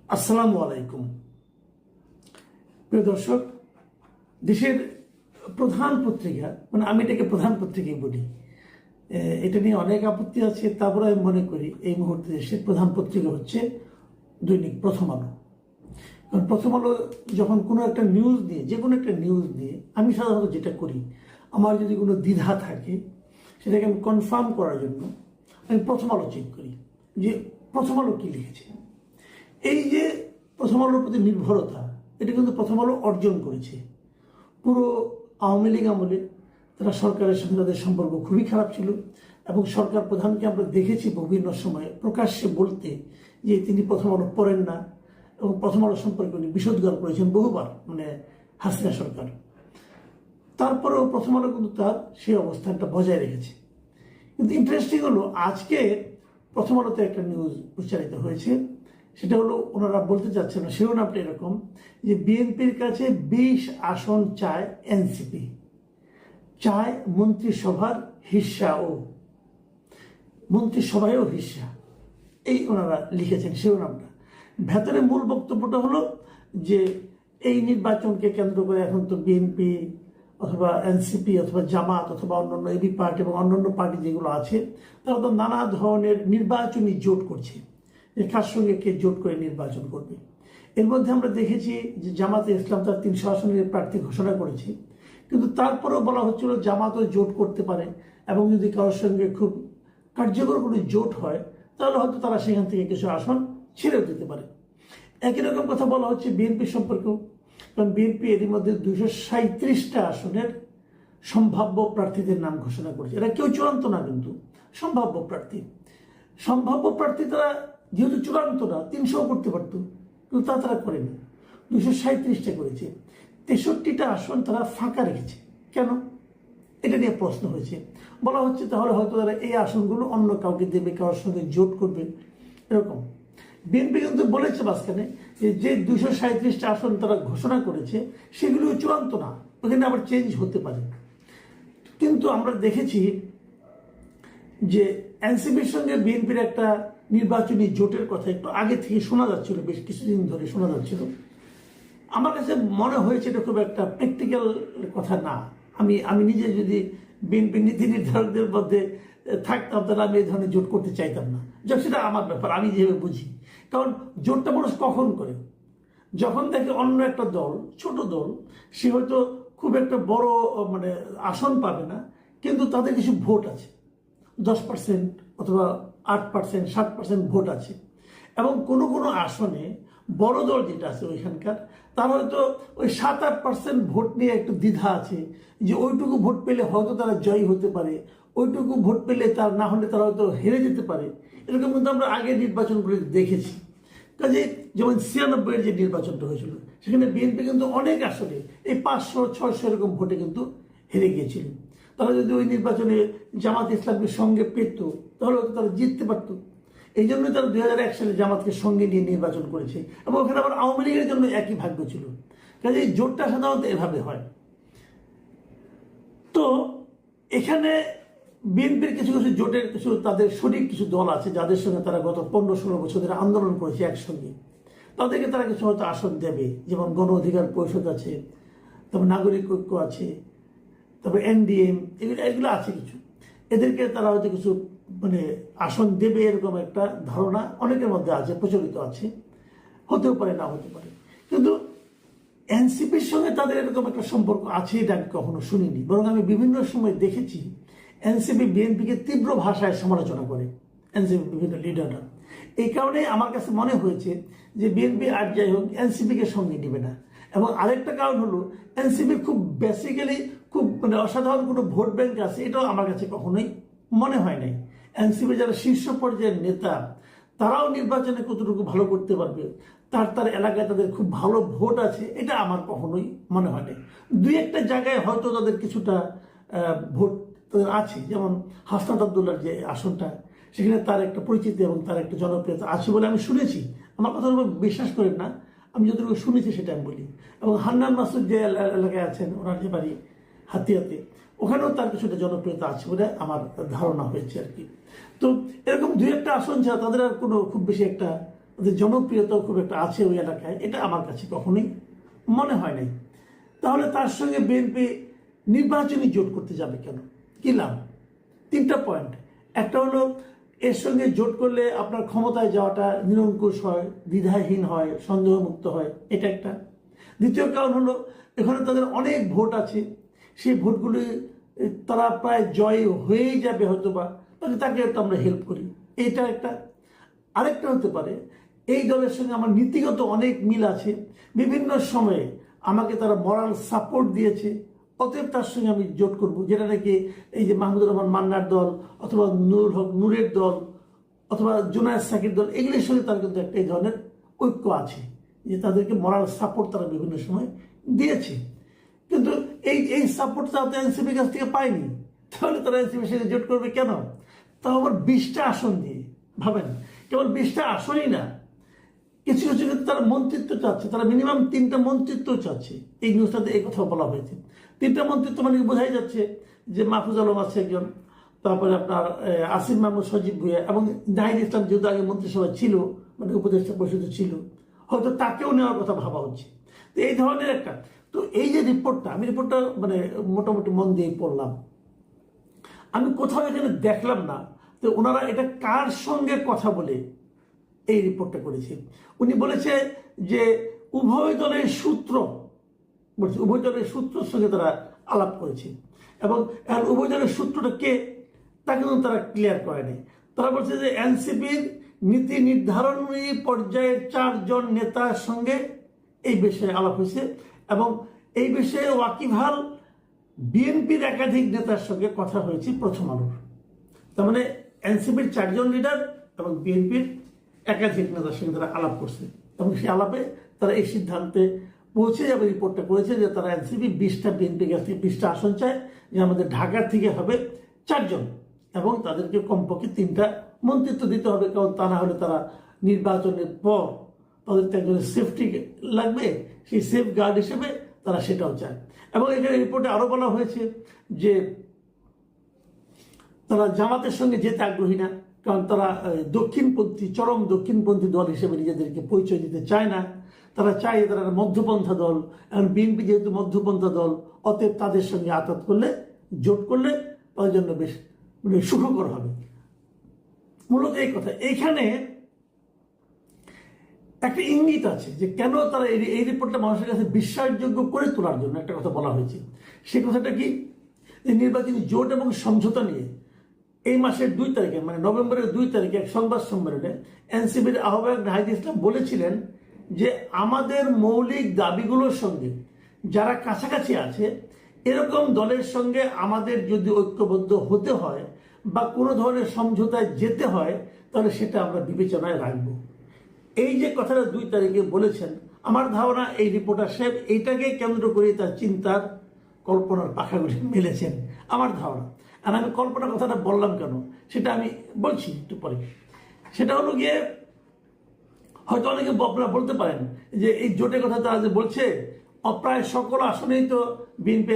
আসসালামু আলাইকুম। প্রিয় দর্শক, দেশের প্রধান পত্রিকা, মানে আমি এটাকে প্রধান পত্রিকাই বলি, এটা নিয়ে অনেক আপত্তি আছে। তারপরে আমি মনে করি এই মুহূর্তে দেশের প্রধান পত্রিকা হচ্ছে দৈনিক প্রথম আলো। কারণ প্রথম আলো যখন কোনো একটা নিউজ নিয়ে, যে কোনো একটা নিউজ নিয়ে আমি সাধারণত যেটা করি, আমার যদি কোনো দ্বিধা থাকে সেটাকে আমি কনফার্ম করার জন্য আমি প্রথম আলো চেক করি যে প্রথম আলো কী লিখেছে। এই যে প্রথম আলোর প্রতি নির্ভরতা, এটা কিন্তু প্রথম আলো অর্জন করেছে। পুরো আওয়ামী লীগ আমলে তারা সরকারের সঙ্গে তাদের সম্পর্ক খুবই খারাপ ছিল এবং সরকার প্রধানকে আমরা দেখেছি বিভিন্ন সময়ে প্রকাশ্যে বলতে যে তিনি প্রথম আলো পড়েন না এবং প্রথম আলো সম্পর্কে উনি বিষোদ্গার করেছেন বহুবার, মানে হাসিনা সরকার। তারপরেও প্রথম আলো কিন্তু তার সেই অবস্থানটা বজায় রেখেছে। কিন্তু ইন্টারেস্টিং হলো, আজকে প্রথম আলোতে একটা নিউজ প্রচারিত হয়েছে, সেটা হলো ওনারা বলতে চাচ্ছেন না, শিরোনামটা এরকম যে বিএনপির কাছে 20 আসন চায় এনসিপি, চায় মন্ত্রিসভার হিস্সাও, মন্ত্রিসভায়ও হিস্সা। এই ওনারা লিখেছেন শিরোনামটা। ভেতরে মূল বক্তব্যটা হলো যে এই নির্বাচনকে কেন্দ্র করে এখন তো বিএনপি অথবা এনসিপি অথবা জামাত অথবা অন্যান্য এবি পার্টি এবং অন্যান্য পার্টি যেগুলো আছে তারা তো নানা ধরনের নির্বাচনী জোট করছে, যে কার সঙ্গে কে জোট করে নির্বাচন করবে। এর মধ্যে আমরা দেখেছি যে জামাতে ইসলাম তার 300 আসনের প্রার্থী ঘোষণা করেছে, কিন্তু তারপরেও বলা হচ্ছিল জামাতও জোট করতে পারে এবং যদি কারোর সঙ্গে খুব কার্যকর কোনো জোট হয় তাহলে হয়তো তারা সেখান থেকে কিছু আসন ছেড়েও দিতে পারে। একই রকম কথা বলা হচ্ছে বিএনপি সম্পর্কেও, কারণ বিএনপি এর মধ্যে 237টা আসনের সম্ভাব্য প্রার্থীদের নাম ঘোষণা করেছে। এটা কেউ চূড়ান্ত না, কিন্তু সম্ভাব্য প্রার্থী। সম্ভাব্য প্রার্থী তারা যেহেতু চূড়ান্ত না, 300 করতে পারতো, কিন্তু তা তারা করেনি, 237টা করেছে। 63টা আসন তারা ফাঁকা রেখেছে। কেন? এটা নিয়ে প্রশ্ন হয়েছে। বলা হচ্ছে তাহলে হয়তো তারা এই আসনগুলো অন্য কাউকে দেবে, কারোর সঙ্গে জোট করবে, এরকম। বিএনপি কিন্তু বলেছে মাঝখানে যে 237টা আসন তারা ঘোষণা করেছে সেগুলো চূড়ান্ত না, ওখানে আবার চেঞ্জ হতে পারে। কিন্তু আমরা দেখেছি যে এনসিপির সঙ্গে বিএনপির একটা নির্বাচনী জোটের কথা একটু আগে থেকে শোনা যাচ্ছিল, বেশ কিছুদিন ধরে শোনা যাচ্ছিল। আমার কাছে মনে হয়েছে এটা খুব একটা প্র্যাকটিক্যাল কথা না। আমি নিজে যদি বিএনপি নীতি নির্ধারকদের মধ্যে থাকতাম তাহলে আমি এই ধরনের জোট করতে চাইতাম না। যখন সেটা আমার ব্যাপার, আমি যেভাবে বুঝি। কারণ জোটটা মানুষ কখন করে? যখন দেখে অন্য একটা দল, ছোট দল, সে হয়তো খুব একটা বড় মানে আসন পাবে না, কিন্তু তাদের কিছু ভোট আছে, 10% অথবা 8%, 7% ভোট আছে, এবং কোনো কোনো আসনে বড় দল যেটা আছে ওইখানকার তার হয়তো ওই 7-8% ভোট নিয়ে একটু দ্বিধা আছে, যে ওইটুকু ভোট পেলে হয়তো তারা জয়ী হতে পারে, ওইটুকু ভোট পেলে তার না হলে তারা হয়তো হেরে যেতে পারে। এরকম কিন্তু আমরা আগের নির্বাচনগুলি দেখেছি। কাজে যেমন 96-এর যে নির্বাচনটা হয়েছিল সেখানে বিএনপি কিন্তু অনেক আসনে এই 500-600 এরকম ভোটে কিন্তু হেরে গিয়েছিল। তারা যদি ওই নির্বাচনে জামাত ইসলামকে সঙ্গে পেত তাহলে হয়তো তারা জিততে পারত। এই জন্যই তারা 2001 সালে জামাতকে সঙ্গে নিয়ে নির্বাচন করেছে, এবং ওখানে আবার আওয়ামী লীগের জন্য একই ভাগ্য ছিল। কাজে এই জোটটা সাধারণত এভাবে হয়। তো এখানে বিএনপির কিছু কিছু জোটের কিছু তাদের শরিক কিছু দল আছে যাদের সঙ্গে তারা গত 15-16 বছর ধরে আন্দোলন করেছে একসঙ্গে, তাদেরকে তারা কিছু হয়তো আসন দেবে। যেমন গণ অধিকার পরিষদ আছে, তারপর নাগরিক ঐক্য আছে, তারপর এনডিএম, এগুলো আছে কিছু। এদেরকে তারা হয়তো কিছু মানে আসন দেবে, এরকম একটা ধারণা অনেকের মধ্যে আছে, প্রচলিত আছে। হতেও পারে, না হতে পারে। কিন্তু এনসিপির সঙ্গে তাদের এরকম একটা সম্পর্ক আছে এটা আমি কখনো শুনিনি, বরং আমি বিভিন্ন সময় দেখেছি এনসিপি বিএনপিকে তীব্র ভাষায় সমালোচনা করে, এনসিপি বিভিন্ন লিডাররা। এই কারণে আমার কাছে মনে হয়েছে যে বিএনপি আর যাই হোক এনসিপিকে সঙ্গে নেবে না। এবং আরেকটা কারণ হলো এনসিপির খুব বেসিক্যালি খুব মানে অসাধারণ কোনো ভোট ব্যাংক আছে, এটাও আমার কাছে কখনোই মনে হয় নাই। এনসিপি যারা শীর্ষ পর্যায়ের নেতা তারাও নির্বাচনে কতটুকু ভালো করতে পারবে, তার এলাকায় তাদের খুব ভালো ভোট আছে, এটা আমার কখনোই মনে হয় নাই। দুই একটা জায়গায় হয়তো তাদের কিছুটা ভোট আছে, যেমন হাসনাত আবদুল্লাহর যে আসনটা, সেখানে তার একটা পরিচিতি এবং তার একটা জনপ্রিয়তা আছে বলে আমি শুনেছি। আমার কথা বিশ্বাস করেন না, আমি যতটুকু শুনেছি সেটা আমি বলি। এবং হান্নান মাসুদ যে এলাকায় আছেন, ওনার যে বাড়ি হাতিয়াতে, ওখানেও তার কিছুটা জনপ্রিয়তা আছে বলে আমার ধারণা হয়েছে আর কি। তো এরকম দুই একটা আসন ছাড়া তাদের আর কোনো খুব বেশি একটা ওদের জনপ্রিয়তাও খুব একটা আছে ওই এলাকায়, এটা আমার কাছে কখনোই মনে হয় নাই। তাহলে তার সঙ্গে বিএনপি নির্বাচনী জোট করতে যাবে কেন? কি লাভ? 3টা পয়েন্ট। একটা হলো, এর সঙ্গে জোট করলে আপনার ক্ষমতায় যাওয়াটা নিরঙ্কুশ হয়, দ্বিধাহীন হয়, সন্দেহমুক্ত হয়, এটা একটা। দ্বিতীয় কারণ হলো, এখানে তাদের অনেক ভোট আছে, সেই ভোটগুলি তারা প্রায় জয় হয়েই যাবে হয়তো বা, তাহলে তাকে একটু আমরা হেল্প করি, এইটা একটা। আরেকটা হতে পারে, এই দলের সঙ্গে আমার নীতিগত অনেক মিল আছে, বিভিন্ন সময়ে আমাকে তারা মরাল সাপোর্ট দিয়েছে, অতএব তার সঙ্গে আমি জোট করব, যেটা নাকি এই যে মাহমুদুর রহমান মান্নার দল অথবা নুরুল হক নূরের দল অথবা জুনায়েদ সাকির দল, এগুলির সঙ্গে তার কিন্তু একটা এই ধরনের ঐক্য আছে, যে তাদেরকে মরাল সাপোর্ট তারা বিভিন্ন সময় দিয়েছে। কিন্তু এই এই সাপোর্টটা তো এনসিপির কাছ থেকে পায়নি, তাহলে তারা এনসিপির সঙ্গে জোট করবে কেন? তাও আবার 20টা আসন দিয়ে। ভাবেন, কেবল 20টা আসনই না, কিছু কিছু কিন্তু তারা মন্ত্রিত্ব চাচ্ছে, তারা মিনিমাম 3টা মন্ত্রিত্ব চাচ্ছে। এই নিউজটাতে এই কথা বলা হয়েছে। 3টা মন্ত্রিত্ব মানে বোঝাই যাচ্ছে যে মাহফুজ আলম আছে একজন, তারপরে আপনার আসিফ মাহমুদ, সজীব ভুঁইয়া এবং নাহিদ ইসলাম যেহেতু আগে মন্ত্রিসভা ছিল, মানে উপদেষ্টা পরিষদে ছিল, হয়তো তাকেও নেওয়ার কথা ভাবা হচ্ছে। তো এই ধরনের একটা, তো এই যে রিপোর্টটা, আমি রিপোর্টটা মানে মোটামুটি মন দিয়ে পড়লাম, আমি কোথাও এখানে দেখলাম না তো ওনারা এটা কার সঙ্গে কথা বলে এই রিপোর্টটা করেছে। উনি বলেছে যে উভয় দলের সূত্র, বলছে উভয় দলের সূত্রের সঙ্গে তারা আলাপ করেছে, এবং উভয় দলের সূত্রটা কে তা কিন্তু তারা ক্লিয়ার করেনি। তারা বলছে যে এনসিপির নীতি নির্ধারণী পর্যায়ের 4 জন নেতার সঙ্গে এই বিষয়ে আলাপ হয়েছে, এবং এই বিষয়ে ওয়াকিবহাল বিএনপির একাধিক নেতার সঙ্গে কথা হয়েছে প্রথম আলোর। তার মানে এনসিপির 4 জন লিডার এবং বিএনপির একাধিক নেতার সঙ্গে তারা আলাপ করছে, এবং সেই আলাপে তারা এই সিদ্ধান্তে পৌঁছে যাবে, রিপোর্টটা করেছে যে তারা এনসিপি 20টা, বিএনপি কাছ থেকে 20টা আসন চায়, যে আমাদের ঢাকার থেকে হবে 4 জন, এবং তাদেরকে কমপক্ষে 3টা মন্ত্রিত্ব দিতে হবে, কারণ তা না হলে তারা নির্বাচনের পর তাদের তো একজনের সেফটি লাগবে, সেই সেফ গার্ড হিসেবে তারা সেটাও চায়। এবং এখানে রিপোর্টে আরো বলা হয়েছে যে তারা জামাতের সঙ্গে যেতে আগ্রহী না, কারণ তারা দক্ষিণপন্থী, চরম দক্ষিণপন্থী দল হিসেবে নিজেদেরকে পরিচয় দিতে চায় না। তারা চায় তারা মধ্যপন্থা দল, এবং বিএনপি যেহেতু মধ্যপন্থা দল, অতএব তাদের সঙ্গে আঘাত করলে, জোট করলে তাদের জন্য বেশ মানে সুখকর হবে। মূলত এই কথা, এইখানে একটা ইঙ্গিত আছে যে কেন তারা এই রিপোর্টটা মানুষের কাছে বিশ্বাসযোগ্য করে তোলার জন্য একটা কথা বলা হয়েছে। সেই কথাটা কি, যে নির্বাচনী জোট এবং সমঝোতা নিয়ে এই মাসের 2 তারিখে, মানে নভেম্বরের 2 তারিখে এক সংবাদ সম্মেলনে এনসিপির আহ্বায়ক নাহিদ ইসলাম বলেছিলেন যে আমাদের মৌলিক দাবিগুলোর সঙ্গে যারা কাছাকাছি আছে এরকম দলের সঙ্গে আমাদের যদি ঐক্যবদ্ধ হতে হয় বা কোনো ধরনের সমঝোতায় যেতে হয়, তাহলে সেটা আমরা বিবেচনায় রাখবো। এই যে কথাটা 2 তারিখে বলেছেন, আমার ধারণা এই রিপোর্টার সাহেব এইটাকে কেন্দ্র করে তার চিন্তার কল্পনার পাখাগুলি মেলেছেন, আমার ধারণা। আর আমি কল্পনার কথাটা বললাম কেন সেটা আমি বলছি একটু পরে। সেটা হলো গিয়ে, হয়তো অনেকে আপনারা বলতে পারেন যে এই জোটের কথা তারা যে বলছে, প্রায় সকল আসনেই তো বিএনপি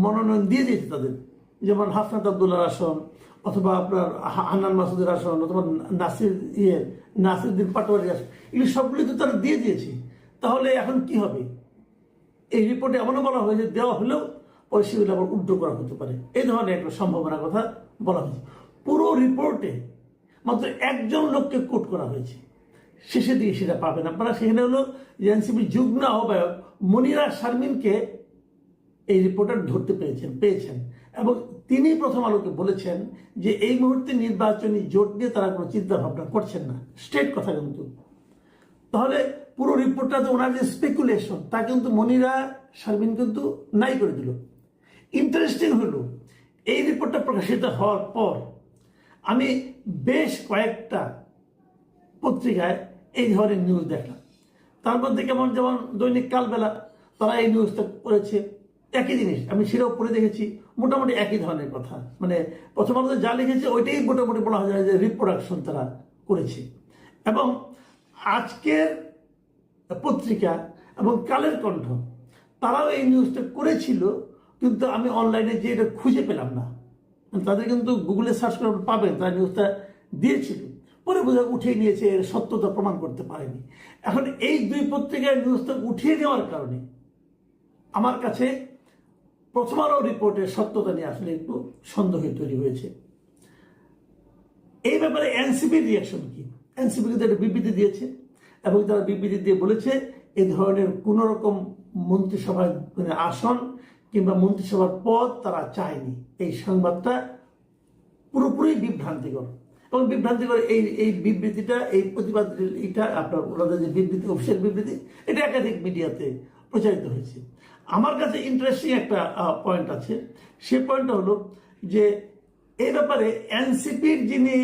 মনোনয়ন দিয়ে দিয়েছে তাদের, যেমন হাসনাত আব্দুল্লাহর আসন, অথবা আপনার হান্নান মাসুদের আসন, অথবা নাসিরউদ্দিন পাটোয়ারির আসন, এগুলি সবগুলি তো তারা দিয়ে দিয়েছে। তাহলে এখন কি হবে? এই রিপোর্টে এমনও বলা হয়েছে দেওয়া হলেও পরে সেগুলো আবার উল্টো করা হতে পারে, এই ধরনের একটা সম্ভাবনার কথা বলা হয়েছে। পুরো রিপোর্টে মাত্র 1 জন লোককে কোট করা হয়েছে, শেষে দিয়ে সেটা পাবেন আপনারা। সেখানে হলো এনসিপি যুগ্ম আহ্বায়ক মনিরা শারমিনকে এই রিপোর্টার ধরতে পেয়েছেন, এবং তিনি প্রথম আলোকে বলেছেন যে এই মুহূর্তে নির্বাচনী জোট নিয়ে তারা কোনো চিন্তা ভাবনা করছেন না, স্ট্রেট কথা কিন্তু। তাহলে পুরো রিপোর্টটা তো ওনার যে স্পেকুলেশন, তা কিন্তু মনিরা শারমিন কিন্তু নাই করে দিল। ইন্টারেস্টিং হলো, এই রিপোর্টটা প্রকাশিত হওয়ার পর আমি বেশ কয়েকটা পত্রিকায় এই ধরনের নিউজ দেখলাম। তার মধ্যে যেমন দৈনিক কালবেলা তারা এই নিউজটা করেছে, একই জিনিস আমি সেটাও পড়ে দেখেছি, মোটামুটি একই ধরনের কথা। মানে প্রথম আলোতে যা লিখেছে ওইটাই মোটামুটি বলা যায় যে রিপ্রোডাকশন তারা করেছে। এবং আজকের পত্রিকা এবং কালের কণ্ঠ তারাও এই নিউজটা করেছিল, কিন্তু আমি অনলাইনে যে এটা খুঁজে পেলাম না। তাদের কিন্তু গুগলে সার্চ করে পাবেন, তারা নিউজটা দিয়েছিল। পরে বোধহয় উঠিয়ে নিয়েছে, এর সত্যতা প্রমাণ করতে পারেনি। এখন এই দুই পত্রিকায় নিউজটা উঠিয়ে নেওয়ার কারণে আমার কাছে প্রথম আলো রিপোর্টের সত্যতা নিয়ে আসলে একটু সন্দেহ তৈরি হয়েছে। এই ব্যাপারে এনসিপির রিয়াকশন কি? এনসিপি কিন্তু একটা বিবৃতি দিয়েছে এবং তারা বিবৃতি দিয়ে বলেছে এই ধরনের কোন রকম মন্ত্রিসভার আসন কিংবা মন্ত্রিসভার পদ তারা চায়নি। এই সংবাদটা পুরোপুরি বিভ্রান্তিকর এবং বিভ্রান্তিকর এই বিবৃতিটা, এই প্রতিবাদ, এটা আপনার ওনাদের যে বিবৃতি, অফিসিয়াল বিবৃতি, এটা একাধিক মিডিয়াতে প্রচারিত হয়েছে। আমার কাছে ইন্টারেস্টিং একটা পয়েন্ট আছে। সেই পয়েন্টটা হলো যে এই ব্যাপারে এনসিপির যিনি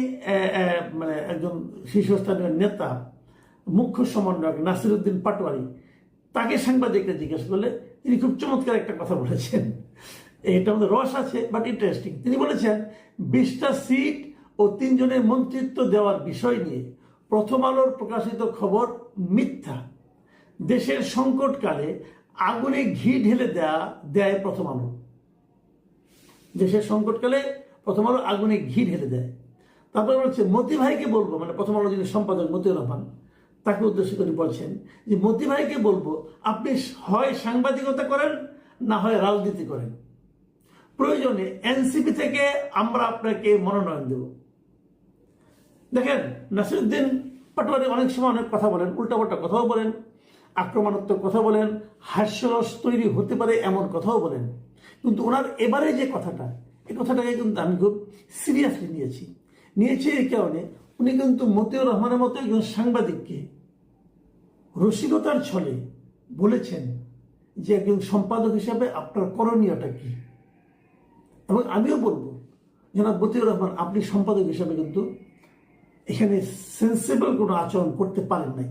মানে একজন শীর্ষস্থানীয় নেতা, মুখ্য সমন্বয়ক নাসিরউদ্দিন পাটোয়ারি, তাকে সাংবাদিকরা জিজ্ঞেস করলে তিনি খুব চমৎকার একটা কথা বলেছেন। এটা আমাদের রস আছে, বাট ইন্টারেস্টিং। তিনি বলেছেন 20টা সিট ও 3 জনের মন্ত্রিত্ব দেওয়ার বিষয় নিয়ে প্রথম আলোর প্রকাশিত খবর মিথ্যা। দেশের সংকটকালে আগুনে ঘি ঢেলে দেয় প্রথম আলো। দেশের সংকটকালে প্রথম আলো আগুনে ঘি ঢেলে দেয়। তারপরে বলছে মতি ভাইকে বলবো, মানে প্রথম আলো যিনি সম্পাদক মতিউর রহমান, তাকে উদ্দেশ্য করে বলছেন যে মতি ভাইকে বলবো আপনি হয় সাংবাদিকতা করেন না হয় রাজনীতি করেন, প্রয়োজনে এনসিপি থেকে আমরা আপনাকে মনোনয়ন দেব। দেখেন, নাসিরউদ্দিন পাটোয়ারি অনেক সময় অনেক কথা বলেন, উল্টাপাল্টা কথাও বলেন, আক্রমণাত্মক কথা বলেন, হাস্যরস তৈরি হতে পারে এমন কথাও বলেন। কিন্তু ওনার এবারে যে কথাটা, এই কথাটাকে কিন্তু আমি খুব সিরিয়াসলি নিয়েছি এই কারণে উনি কিন্তু মতিউর রহমানের মতো একজন সাংবাদিককে রসিকতার ছলে বলেছেন যে একজন সম্পাদক হিসাবে আপনার করণীয়টা কি। এবং আমিও বলবো জনাব মতিউর রহমান, আপনি সম্পাদক হিসাবে কিন্তু এখানে সেন্সিবল কোনো আচরণ করতে পারেন নাই।